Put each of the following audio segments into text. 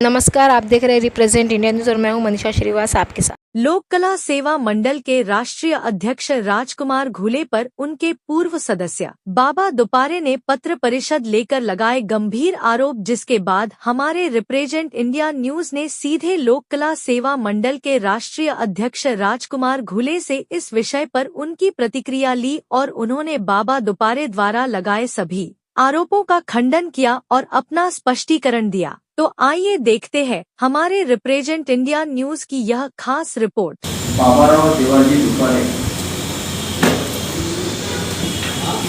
नमस्कार, आप देख रहे हैं रिप्रेजेंट इंडिया न्यूज और मैं हूं मनीषा श्रीवास आपके साथ। लोक कला सेवा मंडल के राष्ट्रीय अध्यक्ष राजकुमार घुले पर उनके पूर्व सदस्य बाबा दुपारे ने पत्र परिषद लेकर लगाए गंभीर आरोप, जिसके बाद हमारे रिप्रेजेंट इंडिया न्यूज ने सीधे लोक कला सेवा मंडल के राष्ट्रीय अध्यक्ष राजकुमार घुले से इस विषय पर उनकी प्रतिक्रिया ली और उन्होंने बाबा दुपारे द्वारा लगाए सभी आरोपों का खंडन किया और अपना स्पष्टीकरण दिया। तो आइए देखते हैं हमारे रिप्रेजेंट इंडिया न्यूज की यह खास रिपोर्ट। बाबाराव देवाजी दुपारे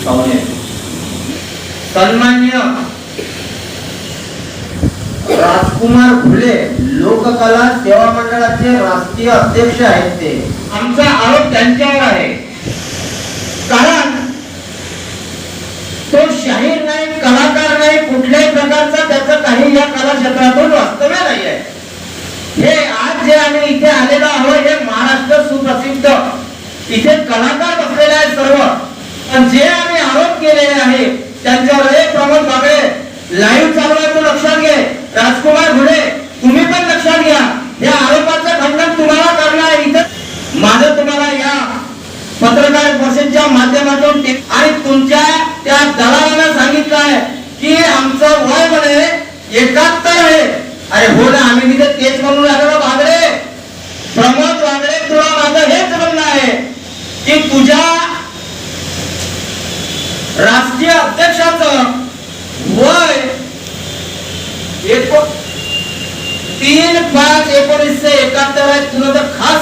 सावने सन्मान्य राजकुमार घुले लोककला सेवा मंडळाचे राष्ट्रीय अध्यक्ष आहेत। ते आमचा आरोप त्यांच्यावर आहे, कारण तो शाहीर नाही, कलाकार नाही, कुठल्याही प्रकारचा त्याचा काही या कला क्षेत्रातून वास्तव्य नाही आहे। हे आज जे आम्ही इथे आलेलो आहोत हे महाराष्ट्र सुप्रसिद्ध इथे कलाकार बसलेले आहेत सर्व, पण जे आम्ही आरोप केलेले आहे त्यांच्यावर एक प्रमोद बागळे लाईव्ह चालू आहे, तो लक्षात घे। राजकुमार घुले तुम्ही पण लक्षात घ्या, या आरोपाचं खंडन तुम्हाला करणं आहे। इथे माझं तुम्हाला या पत्रकार परिषदेच्या माध्यमातून आणि तुमच्या त्या दलालांना सांगितलं आहे की आमचं वय म्हणे 71 आहे। अरे हो ना, आम्ही तिथे तेच म्हणून लागलो बागडे, प्रमोद बागडे, तुला माझं हेच म्हणणं आहे की तुझ्या राष्ट्रीय अध्यक्षाचं वय 3/5/1971 आहे। तुला तर खास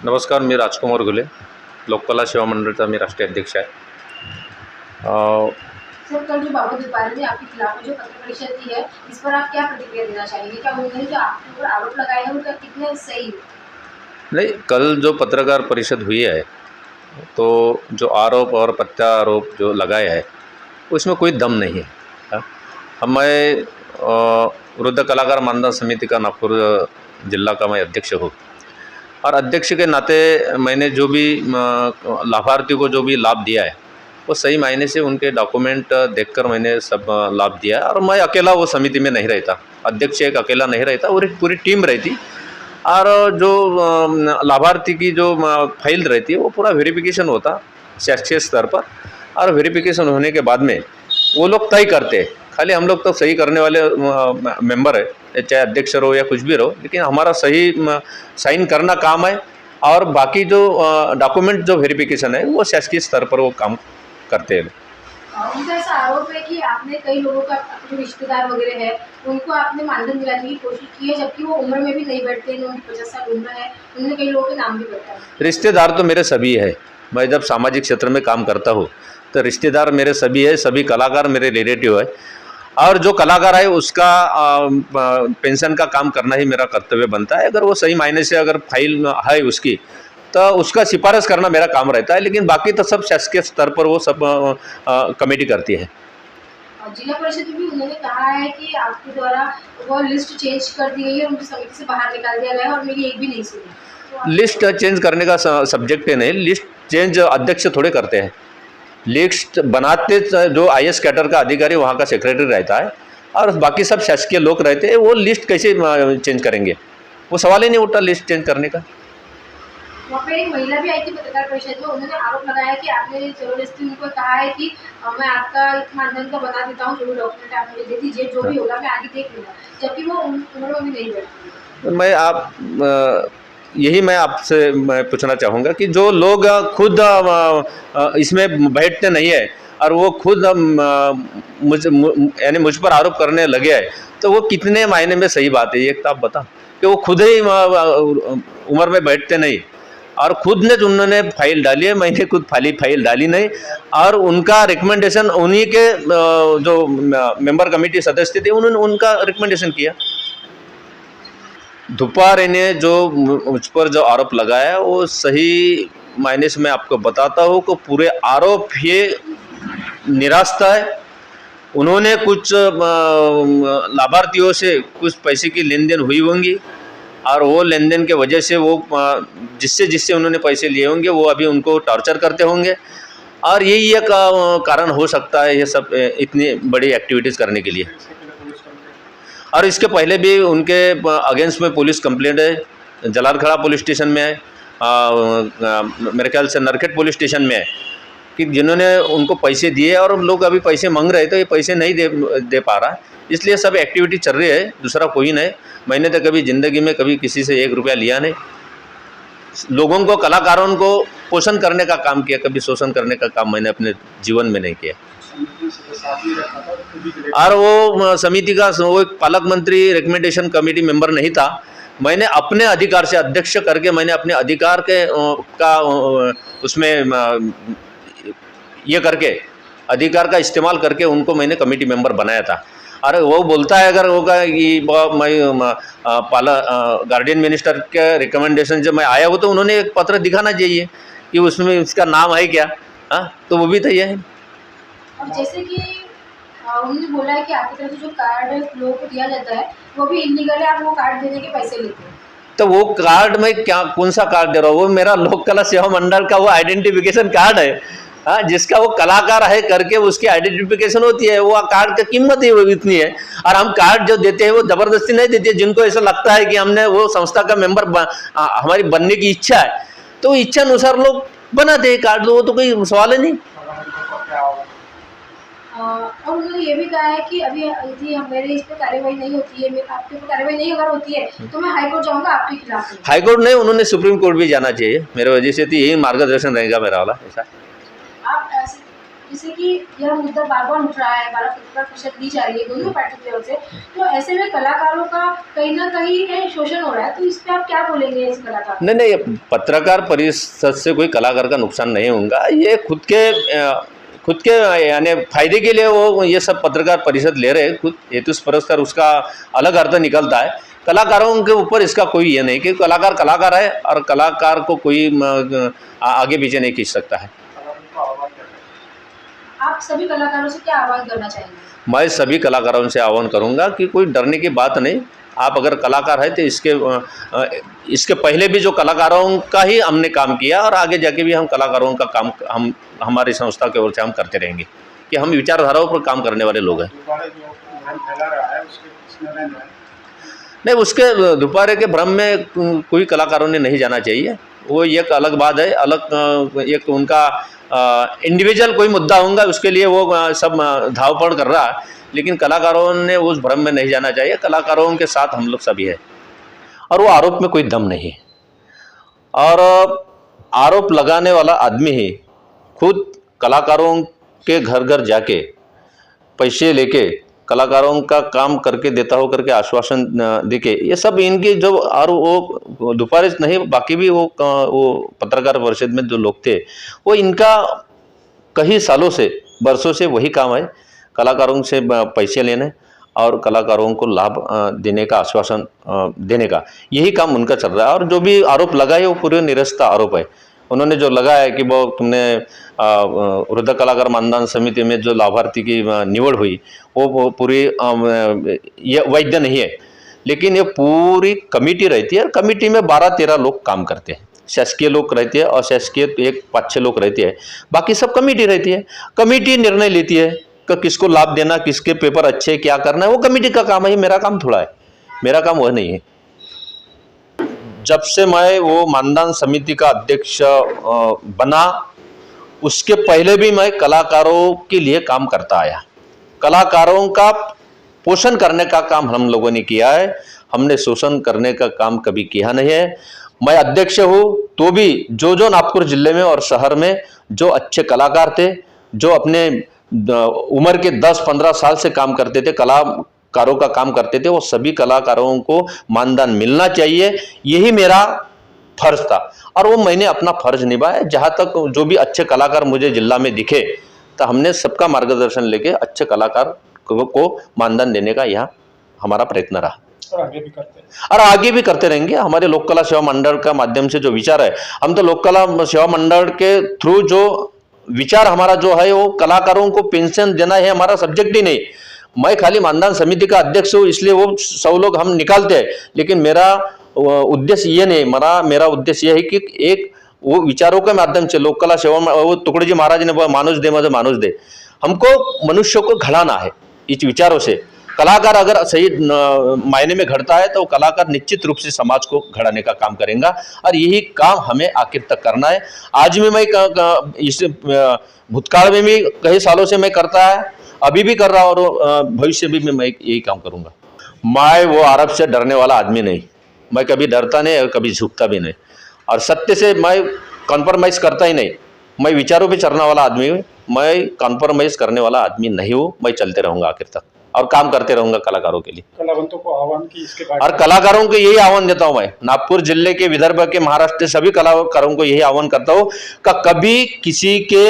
नमस्कार, मी राजकुमार घुले, लोककला सेवा मंडळचा मी राष्ट्रीय अध्यक्ष आहे। सर, कल जो बाबा दुपारे ने आपके खिलाफ जो पत्र परिषद दी है, इस पर आप क्या प्रतिक्रिया देना चाहेंगे? क्या उन्होंने जो आपके ऊपर आरोप लगाए हैं उनका कितने सही? नहीं, कल जो पत्रकार परिषद हुई है तो जो आरोप और प्रत्यारोप जो लगाए हैं उसमें कोई दम नहीं है। मैं वृद्ध कलाकार मानधन समिति का नागपुर जिला का मैं अध्यक्ष हूँ और अध्यक्ष के नाते मैंने जो भी लाभार्थी को जो भी लाभ दिया है वो सही मायने से उनके डॉक्यूमेंट देखकर मैंने सब लाभ दिया है। और मैं अकेला वो समिति में नहीं रहता, अध्यक्ष एक अकेला नहीं रहता और एक पूरी टीम रहती और जो लाभार्थी की जो फाइल रहती है वो पूरा वेरिफिकेशन होता शासकीय स्तर पर, और वेरिफिकेशन होने के बाद में वो लोग तय करते हैं। खाली हम लोग तो सही करने वाले मेंबर है, चाहे अध्यक्ष रहो या कुछ भी रहो, लेकिन हमारा सही साइन करना काम है और बाकी जो डॉक्यूमेंट जो वेरिफिकेशन है वो शासकीय स्तर पर वो काम करते हैं। उनका ऐसा आरोप है कि आपने कई लोगों का जो रिश्तेदार वगैरह है उनको आपने मानधन दिलाने की कोशिश की है, जबकि वो उम्र में भी नहीं बैठते हैं, उनकी 50 साल उम्र है, उन्होंने कई लोगों के नाम भी बताया। रिश्तेदार तो मेरे सभी है, मैं जब सामाजिक क्षेत्र में काम करता हूँ तो रिश्तेदार मेरे सभी है, सभी कलाकार मेरे रिलेटिव है और जो कलाकार है उसका पेंशन का काम करना ही मेरा कर्तव्य बनता है। अगर वो सही मायने से अगर फाइल है उसकी तो उसका सिफारिश करना मेरा काम रहता है, लेकिन बाकी तो सब शासकीय स्तर पर वो सब कमेटी करती है। जिला परिषद में भी उन्होंने कहा है कि आपके द्वारा वो लिस्ट चेंज कर दी गई है, उनकी समिति से बाहर निकाल दिया गया है और मेरी एक भी नहीं सुनी। लिस्ट चेंज करने का सब्जेक्ट है नहीं, लिस्ट चेंज अध्यक्ष थोड़े करते हैं। लिस्ट बनाते जो IS कैडर का अधिकारी वहाँ का सेक्रेटरी रहता है और बाकी सब शासकीय लोग रहते हैं, वो लिस्ट कैसे चेंज करेंगे? वो सवाल ही नहीं उठता लिस्ट चेंज करने का। वहाँ पे एक महिला भी आई थी पत्रकार परिषद में, उन्होंने आरोप लगाया कि आपने जबरदस्ती उनको कहा है कि मैं आपका मानधन का बना देता हूँ, जो भी डॉक्यूमेंट आप मुझे दे दीजिए, जो भी होगा मैं आगे देख लूँगा, जबकि वो उम्र में भी नहीं बैठती। यही मैं आपसे पूछना चाहूँगा कि जो लोग खुद इसमें बैठते नहीं है और वो खुद यानी मुझ पर आरोप करने लगे हैं, तो वो कितने मायने में सही बात है ये तो आप बता, कि वो खुद ही उम्र में बैठते नहीं और खुद ने उन्होंने फाइल डाली है, मैंने खुद फाइल डाली नहीं और उनका रिकमेंडेशन उन्हीं के जो मेंबर कमेटी सदस्य थे उन्होंने उनका रिकमेंडेशन किया। दुपारे ने जो मुझ पर जो आरोप लगाया वो सही मायने से मैं आपको बताता हूँ कि पूरे आरोप ये निरास्ता है। उन्होंने कुछ लाभार्थियों से कुछ पैसे की लेन देन हुई होंगी और वो लेन देन के वजह से वो जिससे उन्होंने पैसे लिए होंगे वो अभी उनको टॉर्चर करते होंगे और यही एक कारण हो सकता है ये सब इतनी बड़ी एक्टिविटीज़ करने के लिए। और इसके पहले भी उनके अगेंस्ट में पुलिस कंप्लेंट है, जलालखड़ा पुलिस स्टेशन में है, मेरे ख्याल से नरखेड़ पुलिस स्टेशन में है कि जिन्होंने उनको पैसे दिए और लोग अभी पैसे मांग रहे तो ये पैसे नहीं दे पा रहा, इसलिए सब एक्टिविटी चल रही है, दूसरा कोई नहीं। मैंने तो कभी ज़िंदगी में कभी किसी से 1 रुपया लिया नहीं। लोगों को, कलाकारों को पोषण करने का काम किया, कभी शोषण करने का काम मैंने अपने जीवन में नहीं किया। और वो समिति का वो एक पालक मंत्री रिकमेंडेशन कमेटी मेंबर नहीं था। मैंने अपने अधिकार से अध्यक्ष करके मैंने अपने अधिकार के का उसमें ये करके अधिकार का इस्तेमाल करके उनको मैंने कमेटी मेंबर बनाया था। और वो बोलता है अगर होगा कि मैं गार्डियन मिनिस्टर के रिकमेंडेशन जब मैं आया हो तो उन्होंने एक पत्र दिखाना चाहिए कि उसमें उसका नाम है क्या। हाँ, तो वो भी तो ये है। अब जैसे कि उन्होंने बोला है कि आपकी तरफ से जो कार्ड लोगों को दिया जाता है वो भी इलीगल है, आप वो कार्ड देने के पैसे लेते हैं। तो वो कार्ड में क्या, कौन सा कार्ड दे रहा हूँ? वो मेरा लोक कला सेवा मंडल का वो आइडेंटिफिकेशन कार्ड है। हाँ, जिसका वो कलाकार है करके उसकी आइडेंटिफिकेशन होती है, वो कार्ड की कीमत ही इतनी है। और हम कार्ड जो देते हैं वो जबरदस्ती नहीं देते, जिनको ऐसा लगता है कि हमने वो संस्था का मेंबर हमारी बनने की इच्छा है तो इच्छा अनुसार लोग बनाते हैं कार्ड, वो तो कोई सवाल ही नहीं। और उन्होंने ये भी कहा है कि अभी यदि मेरे इस पर कार्रवाई नहीं होती है, आपके ऊपर कार्रवाई नहीं अगर होती है तो मैं हाईकोर्ट जाऊंगा आपके खिलाफ। हाईकोर्ट नहीं, उन्होंने सुप्रीम कोर्ट भी जाना चाहिए मेरे वजह से, तो यही मार्गदर्शन रहेगा मेरा वाला। ऐसा आप ऐसे जैसे कि यह मुद्दा बार बार उठ रहा है, 12% दी जा रही है दोनों पार्टी की ओर से, तो ऐसे में कलाकारों का कहीं ना कहीं शोषण हो रहा है, तो इस पर आप क्या बोलेंगे? इस कलाकार नहीं, पत्रकार परिषद से कोई कलाकार का नुकसान नहीं होगा। ये खुद के यानी फायदे के लिए वो ये सब पत्रकार परिषद ले रहे हैं, खुद हेतुस्परस्तर उसका अलग अर्थ निकलता है। कलाकारों के ऊपर इसका कोई ये नहीं कि कलाकार है और कलाकार को कोई आगे पीछे नहीं खींच सकता है। आप सभी कलाकारों से क्या आह्वान करना चाहेंगे? मैं सभी कलाकारों से आह्वान करूंगा कि कोई डरने की बात नहीं। आप अगर कलाकार है तो इसके पहले भी जो कलाकारों का ही हमने काम किया और आगे जाके भी हम कलाकारों का काम हम हमारी संस्था की ओर से हम करते रहेंगे कि हम विचारधाराओं पर काम करने वाले लोग हैं। नहीं, उसके दोपहर के भ्रम में कोई कलाकारों ने नहीं जाना चाहिए, वो एक अलग बात है। अलग एक उनका इंडिविजुअल कोई मुद्दा होगा उसके लिए वो सब धावपड़ कर रहा है, लेकिन कलाकारों ने उस भ्रम में नहीं जाना चाहिए। कलाकारों के साथ हम लोग सभी है और वो आरोप में कोई दम नहीं है। और आरोप लगाने वाला आदमी ही खुद कलाकारों के घर घर जाके पैसे लेके कलाकारों का काम करके देता हो करके आश्वासन देके, ये सब इनकी जो, और वो दोपहर नहीं बाकी भी वो पत्रकार परिषद में जो लोग थे वो इनका कई सालों से बरसों से वही काम है, कलाकारों से पैसे लेने और कलाकारों को लाभ देने का आश्वासन देने का, यही काम उनका चल रहा है। और जो भी आरोप लगाए वो पूरे निरस्त आरोप है। उन्होंने जो लगाया है कि वो तुमने वृद्ध कलाकार मानधन समिति में जो लाभार्थी की निवड़ हुई वो पूरी ये वैध नहीं है, लेकिन ये पूरी कमेटी रहती है और कमेटी में 12-13 लोग काम करते हैं। शासकीय लोग रहते हैं और शासकीय 5-6 लोग रहते हैं, बाकी सब कमेटी रहती है। कमेटी निर्णय लेती है कि किसको लाभ देना, किसके पेपर अच्छे, क्या करना है, वो कमेटी का काम है। मेरा काम थोड़ा है, मेरा काम वह नहीं है। जब से मैं वो मानधन समिति का अध्यक्ष बना उसके पहले भी मैं कलाकारों के लिए काम करता आया। कलाकारों का पोषण करने का काम हम लोगों ने किया है, हमने शोषण करने का काम कभी किया नहीं है। मैं अध्यक्ष हूँ तो भी जो नागपुर जिले में और शहर में जो अच्छे कलाकार थे, जो अपने उम्र के 10-15 साल से काम करते थे, कलाकारों का काम करते थे, वो सभी कलाकारों को मानधन मिलना चाहिए, यही मेरा फर्ज था और वो मैंने अपना फर्ज निभाया। जहाँ तक जो भी अच्छे कलाकार मुझे जिला में दिखे तो हमने सबका मार्गदर्शन लेके अच्छे कलाकार को मानधन देने का यहाँ हमारा प्रयत्न रहा और आगे भी करते रहेंगे। हमारे लोक कला सेवा मंडल का माध्यम से जो विचार है, हम तो लोक कला सेवा मंडल के थ्रू जो विचार हमारा जो है वो कलाकारों को पेंशन देना है हमारा सब्जेक्ट ही नहीं। मैं खाली मानधन समिति का अध्यक्ष हूँ इसलिए वो 100 लोग हम निकालते हैं, लेकिन मेरा उद्देश्य ये नहीं, मेरा उद्देश्य यह है कि एक वो विचारों के माध्यम से लोक कला सेवा वो तुकडोजी महाराज ने बोला माणूस दे माझं माणूस दे, हमको मनुष्य को घड़ाना है इस विचारों से। कलाकार अगर सही मायने में घड़ता है तो कलाकार निश्चित रूप से समाज को घड़ाने का काम करेगा और यही काम हमें आखिर तक करना है। आज भी मैं इस भूतकाल में भी कई सालों से मैं करता है, अभी भी कर रहा हूँ और भविष्य भी मैं यही काम करूँगा। मैं वो आरोप से डरने वाला आदमी नहीं, मैं कभी डरता नहीं और कभी झुकता भी नहीं और सत्य से मैं कॉम्प्रोमाइज़ करता ही नहीं। मैं विचारों पे चलने वाला आदमी हूँ, मैं कॉम्प्रोमाइज़ करने वाला आदमी नहीं हूँ। मैं चलते रहूँगा आखिर तक और काम करते रहूँगा कलाकारों के लिए। कलावंतों को आह्वान की इसके बाद और कलाकारों को यही आह्वान देता हूँ मैं, नागपुर जिले के, विदर्भ के, महाराष्ट्र के सभी कलाकारों को यही आह्वान करता हूँ कि कभी किसी के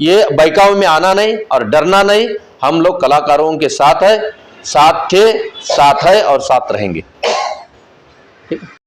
ये बहकावे में आना नहीं और डरना नहीं। हम लोग कलाकारों के साथ है, साथ थे, साथ है और साथ रहेंगे। ठीक है।